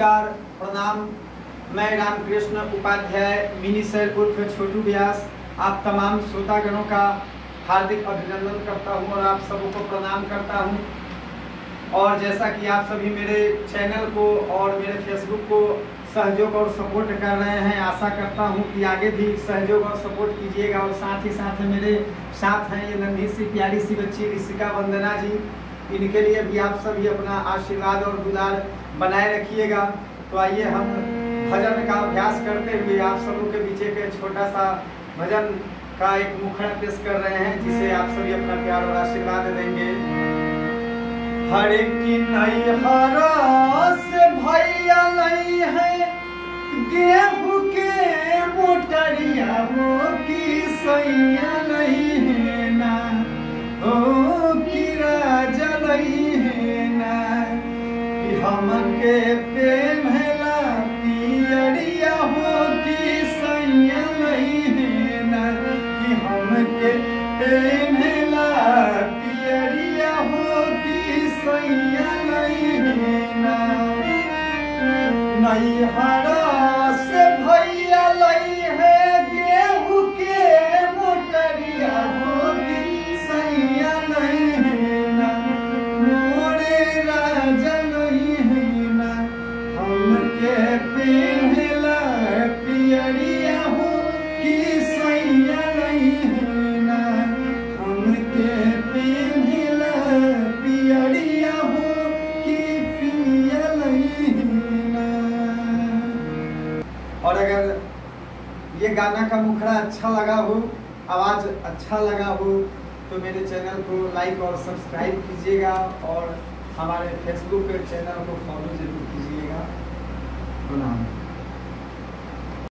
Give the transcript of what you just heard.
नमस्कार, प्रणाम। मैं रामकृष्ण उपाध्याय मिनी सैर उर्फ छोटू व्यास आप तमाम श्रोतागणों का हार्दिक अभिनंदन करता हूं और आप सबको प्रणाम करता हूं। और जैसा कि आप सभी मेरे चैनल को और मेरे फेसबुक को सहयोग और सपोर्ट कर रहे हैं, आशा करता हूं कि आगे भी सहयोग और सपोर्ट कीजिएगा। और साथ ही साथ मेरे साथ हैं ये नन्ही सी प्यारी सी बच्ची ऋषिका वंदना जी, इनके लिए भी आप सभी अपना आशीर्वाद और दुलार बनाए रखिएगा। तो आइए हम भजन का अभ्यास करते हुए आप सबों के बीच एक छोटा सा भजन का एक मुखड़ा पेश कर रहे हैं, जिसे आप सभी अपना प्यार और आशीर्वाद देंगे। हरे की नैहरा से भैया नहीं है, गेहूं के मोटरिया हो की सैया नहीं है ना, हो की राजा नहीं है ना, कि हमके पेन्हला पियरिया हो की सैया नहीं है ना, कि हमके पेन्हला पियरिया हो की सैया नहीं है ना। नैहरा से भैया लई है, गेहूं के मोटरिया हो की सैया नहीं है ना, मोरे राजा नहीं है ना, हमके पेन्हला पियरिया हो की सैया नहीं है ना, हमके पेन्हला पियरिया हो की पिया नहीं है ना। और अगर ये गाना का मुखड़ा अच्छा लगा हो, आवाज़ अच्छा लगा हो, तो मेरे चैनल को लाइक और सब्सक्राइब कीजिएगा और हमारे फेसबुक चैनल को फॉलो जरूर कीजिएगा। प्रणाम।